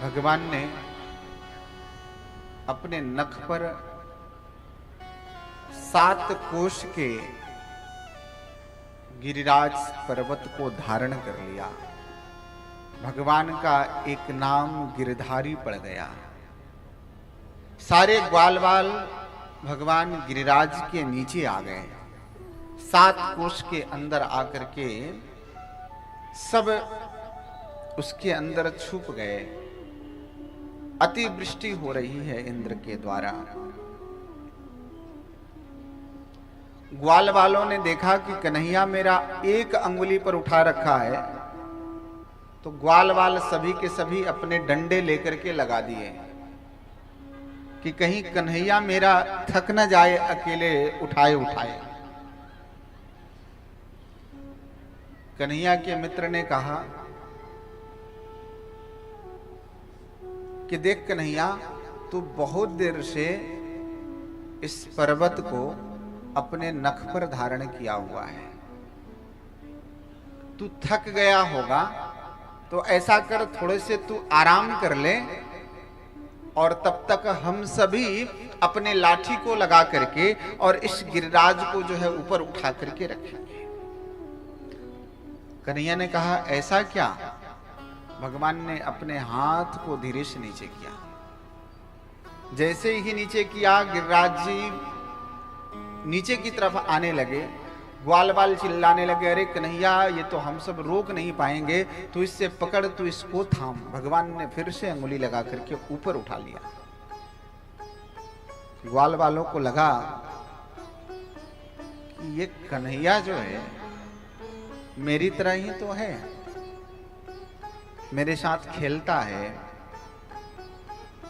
भगवान ने अपने नख पर 7 कोश के गिरिराज पर्वत को धारण कर लिया। भगवान का एक नाम गिरधारी पड़ गया। सारे ग्वाल बाल भगवान गिरिराज के नीचे आ गए। 7 कोश के अंदर आकर के सब उसके अंदर छुप गए। अतिवृष्टि हो रही है इंद्र के द्वारा। ग्वाल वालों ने देखा कि कन्हैया मेरा एक अंगुली पर उठा रखा है, तो ग्वाल वाल सभी के सभी अपने डंडे लेकर के लगा दिए कि कहीं कन्हैया मेरा थक न जाए अकेले उठाए उठाए। कन्हैया के मित्र ने कहा कि देख कन्हैया, तू बहुत देर से इस पर्वत को अपने नख पर धारण किया हुआ है, तू थक गया होगा, तो ऐसा कर थोड़े से तू आराम कर ले और तब तक हम सभी अपने लाठी को लगा करके और इस गिरिराज को जो है ऊपर उठा करके रखेंगे। कन्हैया ने कहा ऐसा क्या? भगवान ने अपने हाथ को धीरे से नीचे किया। जैसे ही नीचे किया, गिरिराज जी नीचे की तरफ आने लगे। ग्वाल बाल चिल्लाने लगे, अरे कन्हैया, ये तो हम सब रोक नहीं पाएंगे, तू इससे पकड़, तू इसको थाम। भगवान ने फिर से अंगुली लगा करके ऊपर उठा लिया। ग्वाल बालों को लगा कि ये कन्हैया जो है मेरी तरह ही तो है, मेरे साथ खेलता है,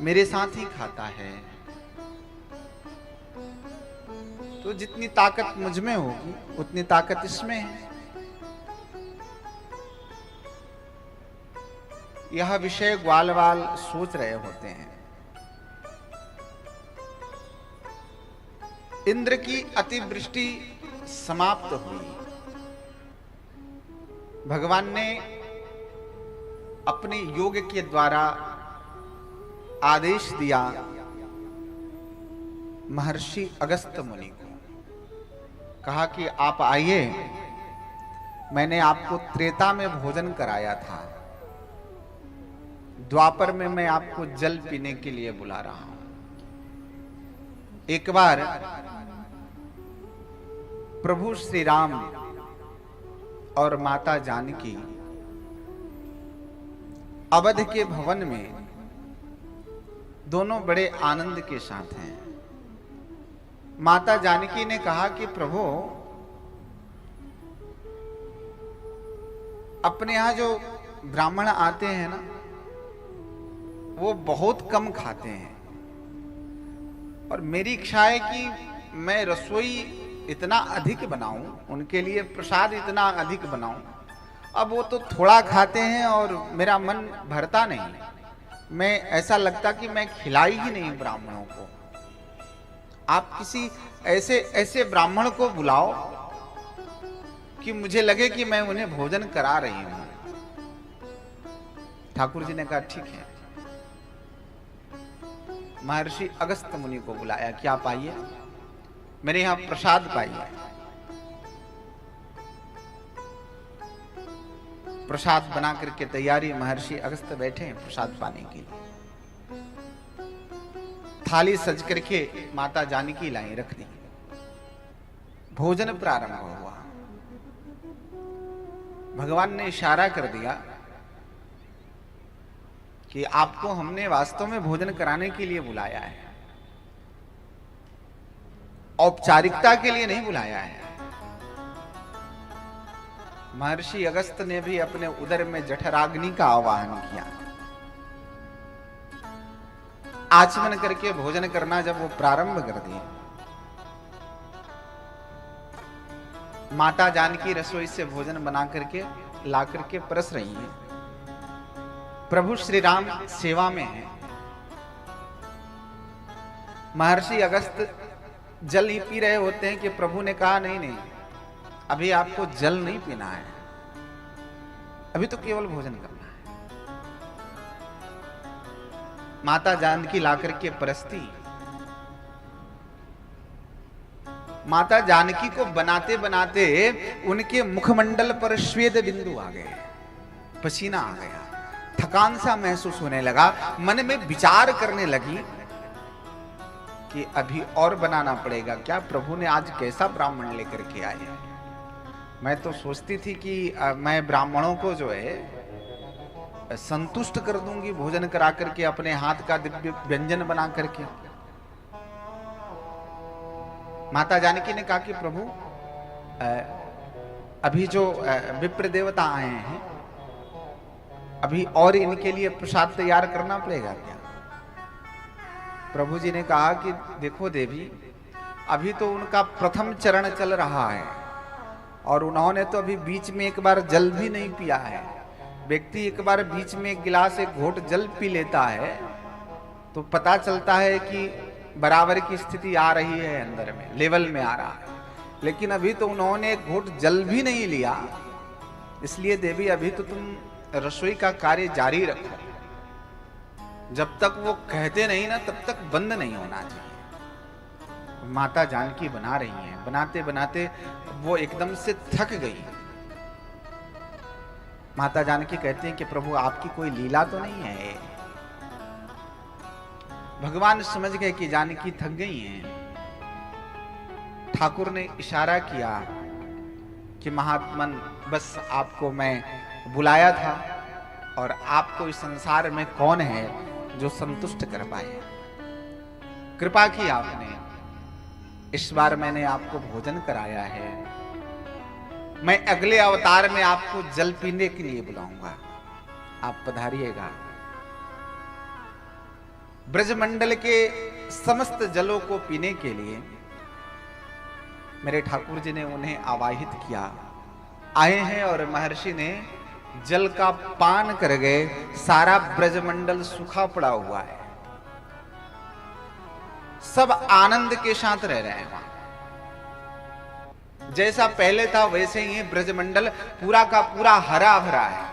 मेरे साथ ही खाता है, तो जितनी ताकत मुझ में होगी उतनी ताकत इसमें है। यह विषय ग्वाल बाल सोच रहे होते हैं। इंद्र की अतिवृष्टि समाप्त हुई। भगवान ने अपने योग के द्वारा आदेश दिया महर्षि अगस्त्य मुनि को, कहा कि आप आइए, मैंने आपको त्रेता में भोजन कराया था, द्वापर में मैं आपको जल पीने के लिए बुला रहा हूं। एक बार प्रभु श्री राम और माता जानकी अवध के भवन में दोनों बड़े आनंद के साथ हैं। माता जानकी ने कहा कि प्रभु, अपने यहां जो ब्राह्मण आते हैं ना, वो बहुत कम खाते हैं, और मेरी इच्छा है कि मैं रसोई इतना अधिक बनाऊं, उनके लिए प्रसाद इतना अधिक बनाऊं। अब वो तो थोड़ा खाते हैं और मेरा मन भरता नहीं, मैं ऐसा लगता कि मैं खिलाई ही नहीं ब्राह्मणों को। आप किसी ऐसे ब्राह्मण को बुलाओ कि मुझे लगे कि मैं उन्हें भोजन करा रही हूं। ठाकुर जी ने कहा ठीक है। महर्षि अगस्त्य मुनि को बुलाया कि आप आइए, मेरे यहां प्रसाद पाइए। प्रसाद बना करके तैयारी, महर्षि अगस्त्य बैठे हैं प्रसाद पाने के लिए। थाली सज करके माता जानकी लाई, रख दी। भोजन प्रारंभ हुआ। भगवान ने इशारा कर दिया कि आपको हमने वास्तव में भोजन कराने के लिए बुलाया है, औपचारिकता के लिए नहीं बुलाया है। महर्षि अगस्त्य ने भी अपने उदर में जठराग्नि का आवाहन किया। आचमन करके भोजन करना जब वो प्रारंभ कर दिए, माता जानकी रसोई से भोजन बना करके ला करके परस रही है। प्रभु श्री राम सेवा में है। महर्षि अगस्त्य जल ही पी रहे होते हैं कि प्रभु ने कहा नहीं नहीं, अभी आपको जल नहीं पीना है, अभी तो केवल भोजन करना है। माता जानकी लाकर के परस्ती। माता जानकी को बनाते बनाते उनके मुखमंडल पर श्वेत बिंदु आ गए, पसीना आ गया, थकान सा महसूस होने लगा। मन में विचार करने लगी कि अभी और बनाना पड़ेगा क्या, प्रभु ने आज कैसा ब्राह्मण लेकर के आए हैं। मैं तो सोचती थी कि मैं ब्राह्मणों को जो है संतुष्ट कर दूंगी भोजन करा करके, अपने हाथ का दिव्य व्यंजन बना करके। माता जानकी ने कहा कि प्रभु अभी जो विप्र देवता आए हैं, अभी और इनके लिए प्रसाद तैयार करना पड़ेगा क्या। प्रभु जी ने कहा कि देखो देवी, अभी तो उनका प्रथम चरण चल रहा है और उन्होंने तो अभी बीच में एक बार जल भी नहीं पिया है। व्यक्ति एक बार बीच में एक गिलास एक घोट जल पी लेता है तो पता चलता है कि बराबर की स्थिति आ रही है, अंदर में लेवल में आ रहा है। लेकिन अभी तो उन्होंने एक घोट जल भी नहीं लिया। इसलिए देवी अभी तो तुम रसोई का कार्य जारी रखो, जब तक वो कहते नहीं ना तब तक बंद नहीं होना चाहिए। माता जानकी बना रही हैं, बनाते बनाते वो एकदम से थक गई। माता जानकी कहती हैं कि प्रभु आपकी कोई लीला तो नहीं है। भगवान समझ गए कि जानकी थक गई हैं। ठाकुर ने इशारा किया कि महात्मन, बस आपको मैं बुलाया था और आपको इस संसार में कौन है जो संतुष्ट कर पाए। कृपा की आपने, इस बार मैंने आपको भोजन कराया है। मैं अगले अवतार में आपको जल पीने के लिए बुलाऊंगा, आप पधारिएगा। ब्रजमंडल के समस्त जलों को पीने के लिए मेरे ठाकुर जी ने उन्हें आवाहित किया। आए हैं और महर्षि ने जल का पान कर गए। सारा ब्रजमंडल सूखा पड़ा हुआ है, सब आनंद के साथ रह रहे हैं। वहां जैसा पहले था वैसे ही ब्रजमंडल पूरा का पूरा हरा भरा है।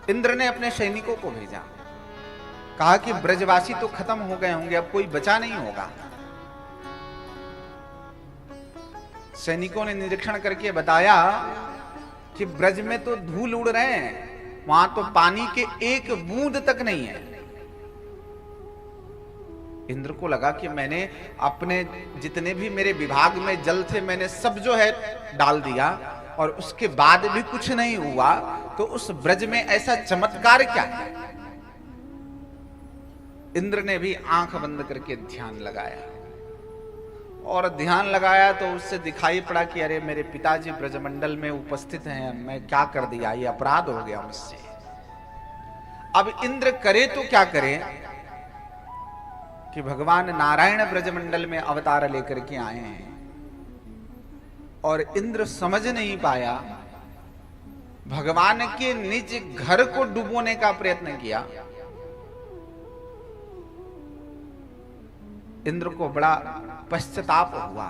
इंद्र ने अपने सैनिकों को भेजा, कहा कि ब्रजवासी तो खत्म हो गए होंगे, अब कोई बचा नहीं होगा। सैनिकों ने निरीक्षण करके बताया कि ब्रज में तो धूल उड़ रहे हैं, वहां तो पानी के एक बूंद तक नहीं है। इंद्र को लगा कि मैंने अपने जितने भी मेरे विभाग में जल थे मैंने सब जो है डाल दिया और उसके बाद भी कुछ नहीं हुआ, तो उस ब्रज में ऐसा चमत्कार क्या है। इंद्र ने भी आंख बंद करके ध्यान लगाया और ध्यान लगाया तो उससे दिखाई पड़ा कि अरे मेरे पिताजी ब्रजमंडल में उपस्थित हैं, मैं क्या कर दिया, ये अपराध हो गया मुझसे। अब इंद्र करे तो क्या करे कि भगवान नारायण ब्रजमंडल में अवतार लेकर के आए हैं और इंद्र समझ नहीं पाया। भगवान के निज घर को डुबोने का प्रयत्न किया। इंद्र को बड़ा पश्चाताप हुआ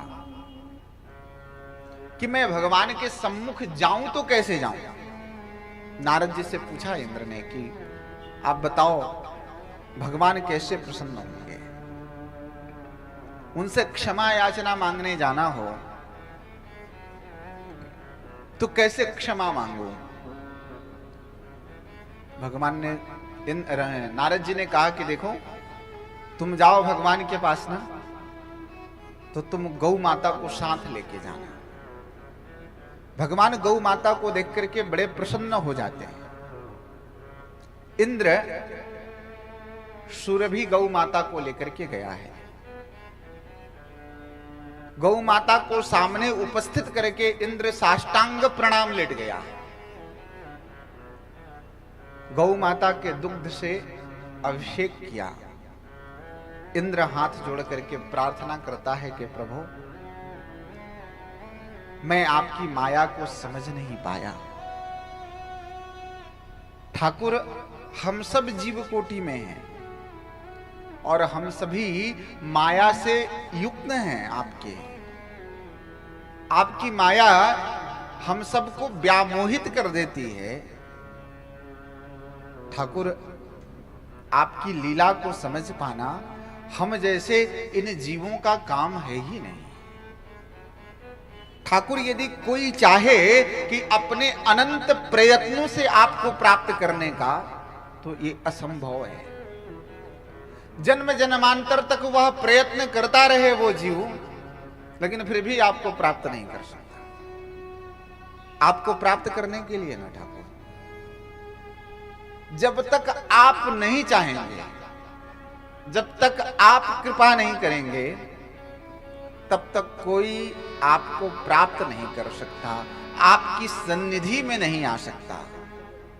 कि मैं भगवान के सम्मुख जाऊं तो कैसे जाऊं। नारद जी से पूछा इंद्र ने कि आप बताओ भगवान कैसे प्रसन्न होंगे। उनसे क्षमा याचना मांगने जाना हो तो कैसे क्षमा मांगू। भगवान ने नारद जी ने कहा कि देखो तुम जाओ भगवान के पास ना, तो तुम गौ माता को साथ लेके जाना। भगवान गौ माता को देख करके बड़े प्रसन्न हो जाते हैं। इंद्र सुरभि गौ माता को लेकर के गया है। गौ माता को सामने उपस्थित करके इंद्र साष्टांग प्रणाम लेट गया। गौ माता के दुग्ध से अभिषेक किया। इंद्र हाथ जोड़ करके प्रार्थना करता है कि प्रभु मैं आपकी माया को समझ नहीं पाया। ठाकुर हम सब जीव कोटि में हैं और हम सभी माया से युक्त हैं। आपकी माया हम सबको व्यामोहित कर देती है। ठाकुर आपकी लीला को समझ पाना हम जैसे इन जीवों का काम है ही नहीं। ठाकुर यदि कोई चाहे कि अपने अनंत प्रयत्नों से आपको प्राप्त करने का, तो ये असंभव है। जन्म जन्मांतर तक वह प्रयत्न करता रहे वो जीव, लेकिन फिर भी आपको प्राप्त नहीं कर सकता। आपको प्राप्त करने के लिए ना ठाकुर, जब तक आप नहीं चाहेंगे, जब तक आप कृपा नहीं करेंगे, तब तक कोई आपको प्राप्त नहीं कर सकता, आपकी सन्निधि में नहीं आ सकता।